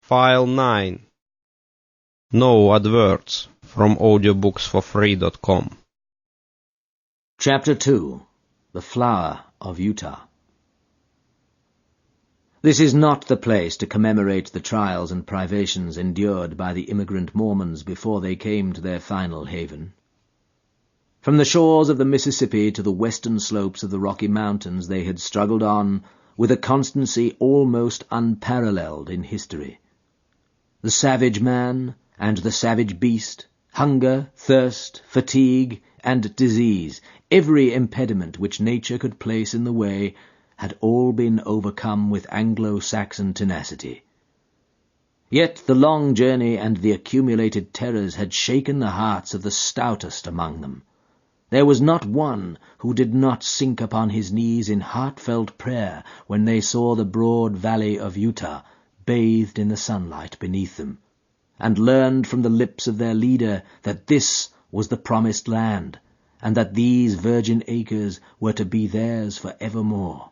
File 9. No adverts from audiobooksforfree.com. Chapter 2. The Flower of Utah. This is not the place to commemorate the trials and privations endured by the immigrant Mormons before they came to their final haven. From the shores of the Mississippi to the western slopes of the Rocky Mountains they had struggled on with a constancy almost unparalleled in history. The savage man and the savage beast, hunger, thirst, fatigue, and disease, every impediment which nature could place in the way, had all been overcome with Anglo-Saxon tenacity. Yet the long journey and the accumulated terrors had shaken the hearts of the stoutest among them. There was not one who did not sink upon his knees in heartfelt prayer when they saw the broad valley of Utah bathed in the sunlight beneath them, and learned from the lips of their leader that this was the promised land, and that these virgin acres were to be theirs for evermore.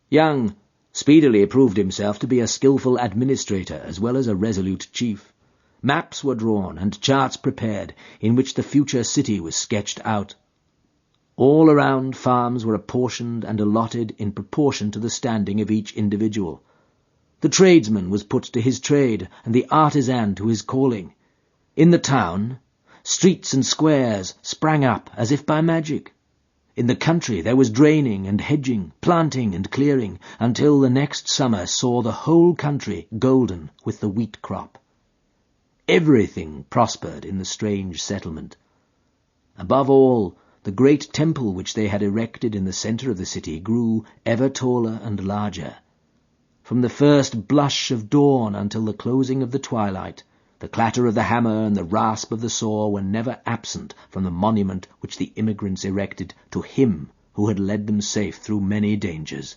Young speedily proved himself to be a skilful administrator as well as a resolute chief. Maps were drawn and charts prepared in which the future city was sketched out. All around, farms were apportioned and allotted in proportion to the standing of each individual. The tradesman was put to his trade, and the artisan to his calling. In the town, streets and squares sprang up as if by magic. In the country there was draining and hedging, planting and clearing, until the next summer saw the whole country golden with the wheat crop. Everything prospered in the strange settlement. Above all, the great temple which they had erected in the center of the city grew ever taller and larger. From the first blush of dawn until the closing of the twilight, the clatter of the hammer and the rasp of the saw were never absent from the monument which the immigrants erected to him who had led them safe through many dangers.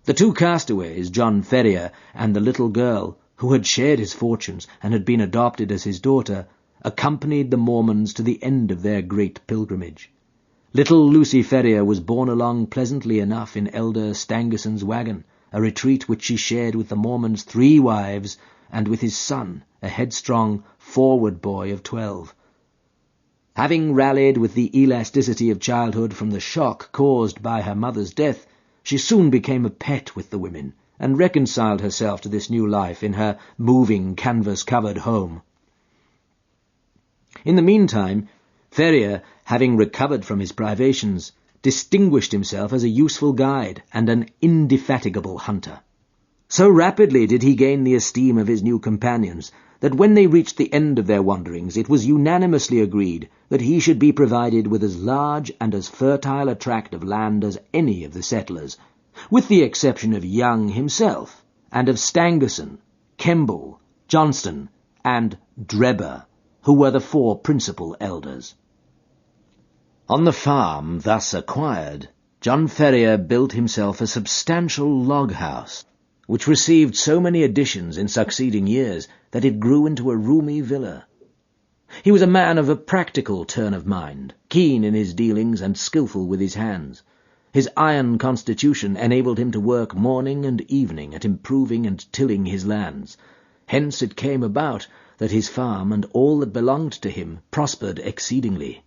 The two castaways, John Ferrier and the little girl, who had shared his fortunes and had been adopted as his daughter, accompanied the Mormons to the end of their great pilgrimage. Little Lucy Ferrier was borne along pleasantly enough in Elder Stangerson's wagon, a retreat which she shared with the Mormon's 3 wives and with his son, a headstrong, forward boy of 12. Having rallied with the elasticity of childhood from the shock caused by her mother's death, she soon became a pet with the women, and reconciled herself to this new life in her moving, canvas-covered home. In the meantime, Ferrier, having recovered from his privations, distinguished himself as a useful guide and an indefatigable hunter. So rapidly did he gain the esteem of his new companions that when they reached the end of their wanderings it was unanimously agreed that he should be provided with as large and as fertile a tract of land as any of the settlers, with the exception of Young himself, and of Stangerson, Kemble, Johnston, and Drebber, who were the 4 principal elders. On the farm thus acquired, John Ferrier built himself a substantial log house, which received so many additions in succeeding years that it grew into a roomy villa. He was a man of a practical turn of mind, keen in his dealings and skilful with his hands. His iron constitution enabled him to work morning and evening at improving and tilling his lands. Hence it came about that his farm and all that belonged to him prospered exceedingly.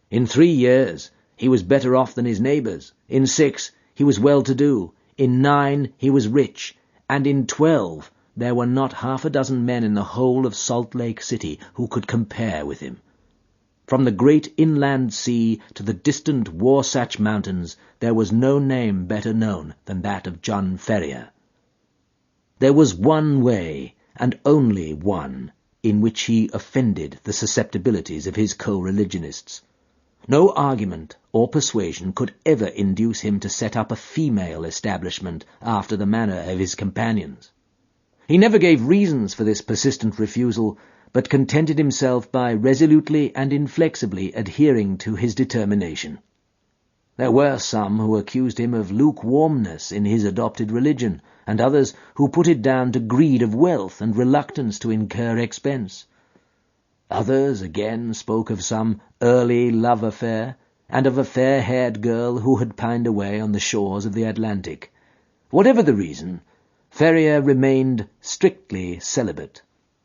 In 3 years he was better off than his neighbors, in 6 he was well-to-do, in 9 he was rich, and in 12 there were not half a dozen men in the whole of Salt Lake City who could compare with him. From the great inland sea to the distant Wasatch Mountains there was no name better known than that of John Ferrier. There was one way, and only one, in which he offended the susceptibilities of his co-religionists. No argument or persuasion could ever induce him to set up a female establishment after the manner of his companions. He never gave reasons for this persistent refusal, but contented himself by resolutely and inflexibly adhering to his determination. There were some who accused him of lukewarmness in his adopted religion, and others who put it down to greed of wealth and reluctance to incur expense. Others, again, spoke of some early love affair, and of a fair-haired girl who had pined away on the shores of the Atlantic. Whatever the reason, Ferrier remained strictly celibate.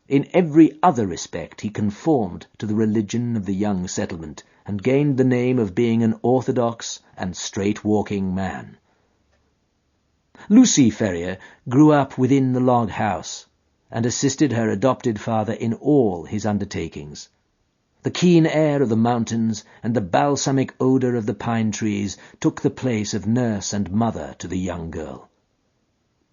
In every other respect he conformed to the religion of the young settlement, and gained the name of being an orthodox and straight-walking man. Lucy Ferrier grew up within the log house, and assisted her adopted father in all his undertakings. The keen air of the mountains and the balsamic odour of the pine trees took the place of nurse and mother to the young girl.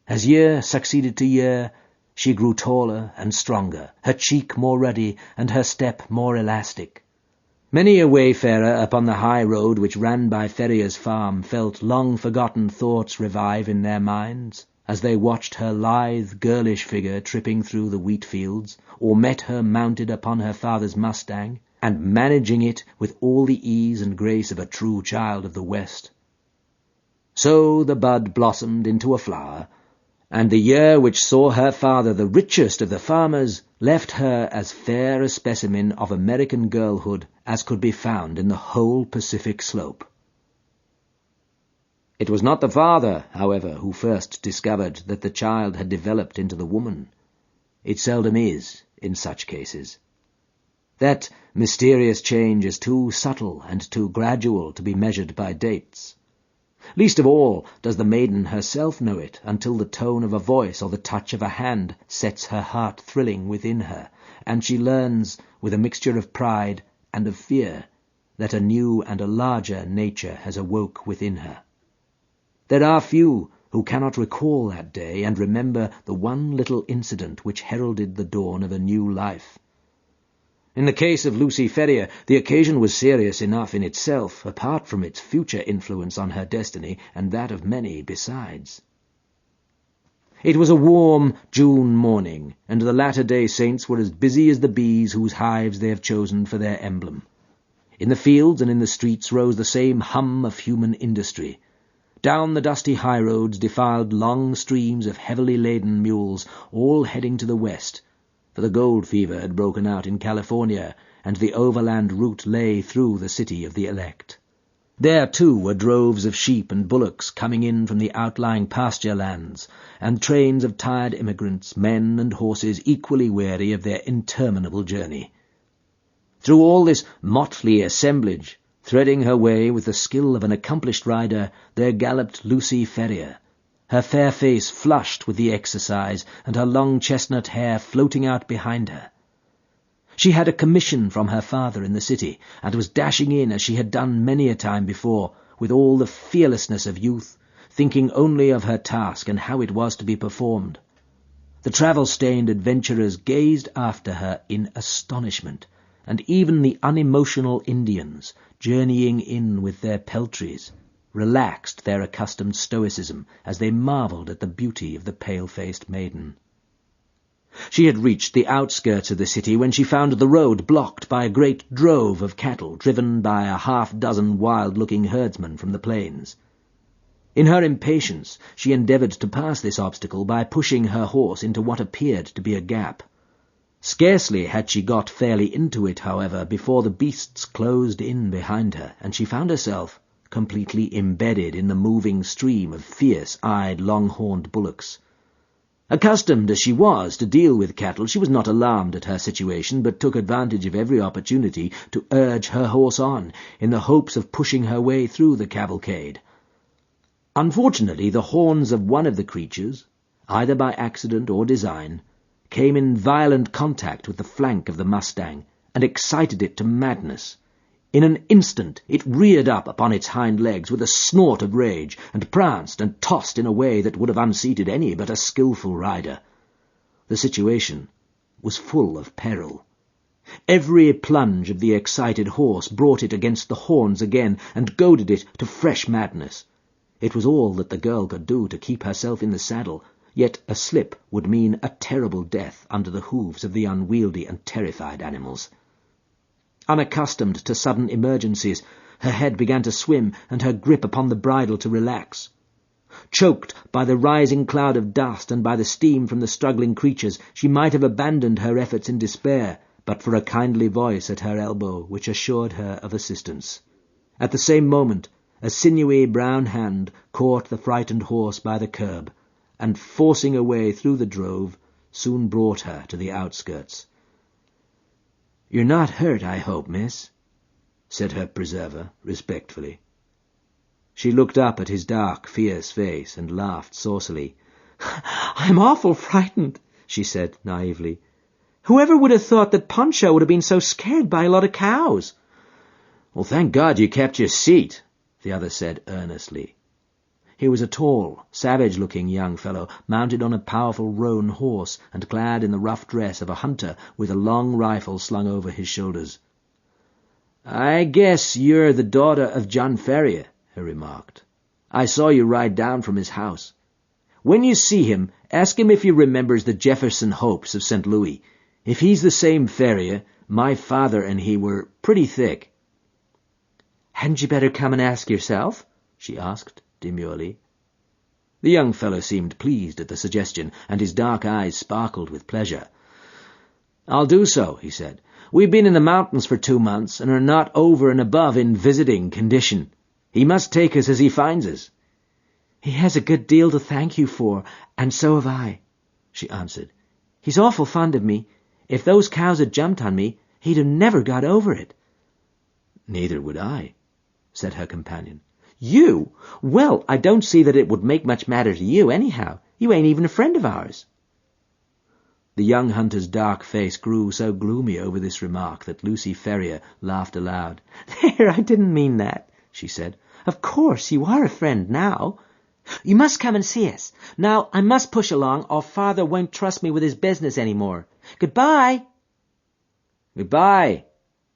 As year succeeded to year, she grew taller and stronger, her cheek more ruddy and her step more elastic. Many a wayfarer upon the high road which ran by Ferrier's farm felt long-forgotten thoughts revive in their minds, as they watched her lithe, girlish figure tripping through the wheat fields, or met her mounted upon her father's Mustang, and managing it with all the ease and grace of a true child of the West. So the bud blossomed into a flower, and the year which saw her father the richest of the farmers left her as fair a specimen of American girlhood as could be found in the whole Pacific slope. It was not the father, however, who first discovered that the child had developed into the woman. It seldom is in such cases. That mysterious change is too subtle and too gradual to be measured by dates. Least of all does the maiden herself know it until the tone of a voice or the touch of a hand sets her heart thrilling within her, and she learns, with a mixture of pride and of fear, that a new and a larger nature has awoke within her. There are few who cannot recall that day and remember the one little incident which heralded the dawn of a new life. In the case of Lucy Ferrier, the occasion was serious enough in itself, apart from its future influence on her destiny and that of many besides. It was a warm June morning, and the Latter-day Saints were as busy as the bees whose hives they have chosen for their emblem. In the fields and in the streets rose the same hum of human industry. Down the dusty highroads defiled long streams of heavily laden mules, all heading to the west, for the gold fever had broken out in California, and the overland route lay through the city of the elect. There, too, were droves of sheep and bullocks coming in from the outlying pasture lands, and trains of tired immigrants, men and horses equally weary of their interminable journey. Through all this motley assemblage, threading her way with the skill of an accomplished rider, there galloped Lucy Ferrier, her fair face flushed with the exercise, and her long chestnut hair floating out behind her. She had a commission from her father in the city, and was dashing in as she had done many a time before, with all the fearlessness of youth, thinking only of her task and how it was to be performed. The travel-stained adventurers gazed after her in astonishment, and even the unemotional Indians, journeying in with their peltries, relaxed their accustomed stoicism as they marvelled at the beauty of the pale-faced maiden. She had reached the outskirts of the city when she found the road blocked by a great drove of cattle driven by a half-dozen wild-looking herdsmen from the plains. In her impatience, she endeavoured to pass this obstacle by pushing her horse into what appeared to be a gap. Scarcely had she got fairly into it, however, before the beasts closed in behind her, and she found herself completely embedded in the moving stream of fierce-eyed, long-horned bullocks. Accustomed as she was to deal with cattle, she was not alarmed at her situation, but took advantage of every opportunity to urge her horse on, in the hopes of pushing her way through the cavalcade. Unfortunately, the horns of one of the creatures, either by accident or design, came in violent contact with the flank of the Mustang, and excited it to madness. In an instant it reared up upon its hind legs with a snort of rage, and pranced and tossed in a way that would have unseated any but a skilful rider. The situation was full of peril. Every plunge of the excited horse brought it against the horns again, and goaded it to fresh madness. It was all that the girl could do to keep herself in the saddle, yet a slip would mean a terrible death under the hoofs of the unwieldy and terrified animals. Unaccustomed to sudden emergencies, her head began to swim and her grip upon the bridle to relax. Choked by the rising cloud of dust and by the steam from the struggling creatures, she might have abandoned her efforts in despair, but for a kindly voice at her elbow which assured her of assistance. At the same moment, a sinewy brown hand caught the frightened horse by the curb, and forcing a way through the drove, soon brought her to the outskirts. "You're not hurt, I hope, miss?" said her preserver, respectfully. She looked up at his dark, fierce face and laughed saucily. "I'm awful frightened," she said naively. "Whoever would have thought that Poncho would have been so scared by a lot of cows?" "Well, thank God you kept your seat," the other said earnestly. He was a tall, savage-looking young fellow, mounted on a powerful roan horse and clad in the rough dress of a hunter with a long rifle slung over his shoulders. "I guess you're the daughter of John Ferrier," he remarked. "I saw you ride down from his house. When you see him, ask him if he remembers the Jefferson Hopes of St. Louis. If he's the same Ferrier, my father and he were pretty thick." "Hadn't you better come and ask yourself?" she asked demurely. The young fellow seemed pleased at the suggestion, and his dark eyes sparkled with pleasure. "I'll do so," he said. "We've been in the mountains for 2 months, and are not over and above in visiting condition. He must take us as he finds us." "He has a good deal to thank you for, and so have I," she answered. "He's awful fond of me. If those cows had jumped on me, he'd have never got over it." "Neither would I," said her companion. "You? Well, I don't see that it would make much matter to you, anyhow. You ain't even a friend of ours." The young hunter's dark face grew so gloomy over this remark that Lucy Ferrier laughed aloud. "There, I didn't mean that," she said. "Of course, you are a friend now. You must come and see us. Now, I must push along, or Father won't trust me with his business any more. Goodbye." "Goodbye,"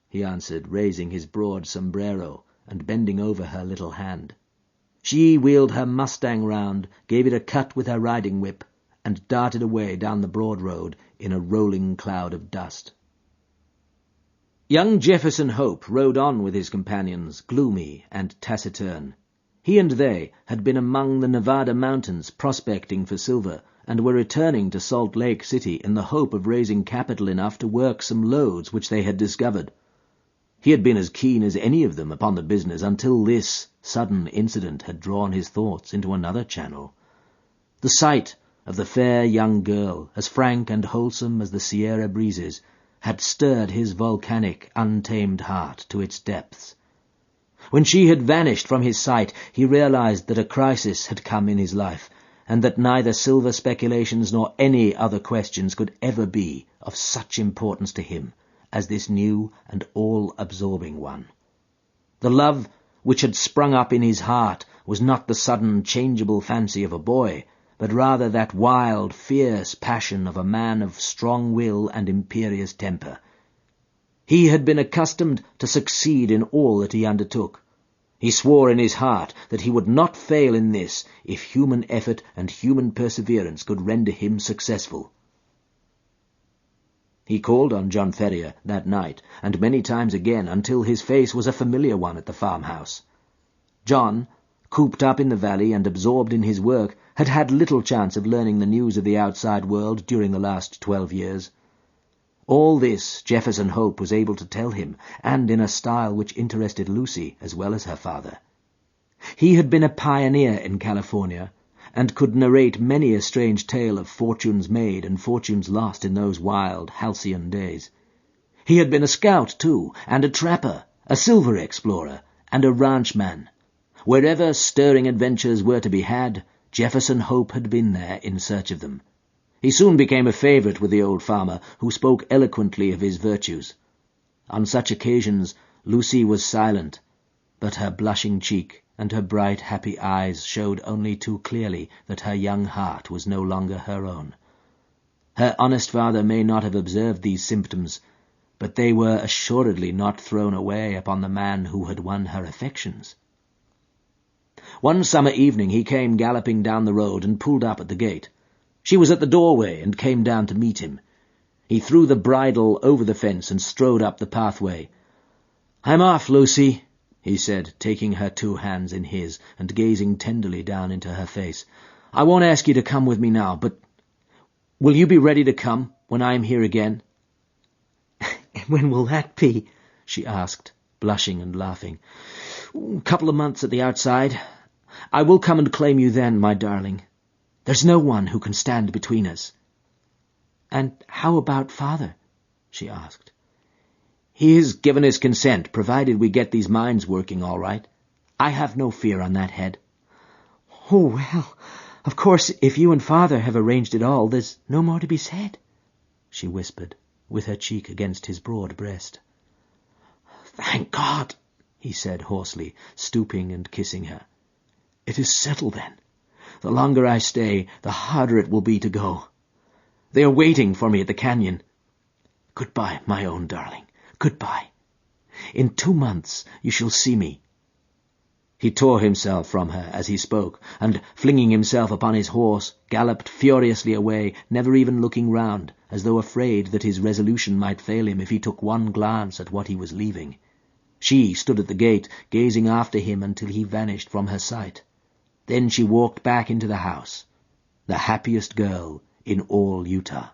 he answered, raising his broad sombrero and bending over her little hand. She wheeled her Mustang round, gave it a cut with her riding whip, and darted away down the broad road in a rolling cloud of dust. Young Jefferson Hope rode on with his companions, gloomy and taciturn. He and they had been among the Nevada mountains prospecting for silver, and were returning to Salt Lake City in the hope of raising capital enough to work some lodes which they had discovered. He had been as keen as any of them upon the business until this sudden incident had drawn his thoughts into another channel. The sight of the fair young girl, as frank and wholesome as the Sierra breezes, had stirred his volcanic, untamed heart to its depths. When she had vanished from his sight, he realized that a crisis had come in his life, and that neither silver speculations nor any other questions could ever be of such importance to him as this new and all-absorbing one. The love which had sprung up in his heart was not the sudden, changeable fancy of a boy, but rather that wild, fierce passion of a man of strong will and imperious temper. He had been accustomed to succeed in all that he undertook. He swore in his heart that he would not fail in this if human effort and human perseverance could render him successful. He called on John Ferrier that night, and many times again, until his face was a familiar one at the farmhouse. John, cooped up in the valley and absorbed in his work, had had little chance of learning the news of the outside world during the last 12 years. All this Jefferson Hope was able to tell him, and in a style which interested Lucy as well as her father. He had been a pioneer in California, and could narrate many a strange tale of fortunes made and fortunes lost in those wild, halcyon days. He had been a scout, too, and a trapper, a silver explorer, and a ranchman. Wherever stirring adventures were to be had, Jefferson Hope had been there in search of them. He soon became a favorite with the old farmer, who spoke eloquently of his virtues. On such occasions Lucy was silent, but her blushing cheek and her bright, happy eyes showed only too clearly that her young heart was no longer her own. Her honest father may not have observed these symptoms, but they were assuredly not thrown away upon the man who had won her affections. One summer evening he came galloping down the road and pulled up at the gate. She was at the doorway and came down to meet him. He threw the bridle over the fence and strode up the pathway. "I'm off, Lucy," he said, taking her 2 hands in his and gazing tenderly down into her face. "I won't ask you to come with me now, but will you be ready to come when I am here again?" "And when will that be?" she asked, blushing and laughing. "A couple of months at the outside. I will come and claim you then, my darling." There's no one who can stand between us." "And how about Father?" she asked. "He has given his consent, provided we get these mines working all right. I have no fear on that head." "Oh, well, of course, if you and Father have arranged it all, there's no more to be said," she whispered, with her cheek against his broad breast. "Thank God," he said hoarsely, stooping and kissing her. "It is settled then. The longer I stay, the harder it will be to go. They are waiting for me at the canyon. Goodbye, my own darling. Goodbye. In 2 months you shall see me." He tore himself from her as he spoke, and, flinging himself upon his horse, galloped furiously away, never even looking round, as though afraid that his resolution might fail him if he took one glance at what he was leaving. She stood at the gate, gazing after him until he vanished from her sight. Then she walked back into the house, the happiest girl in all Utah.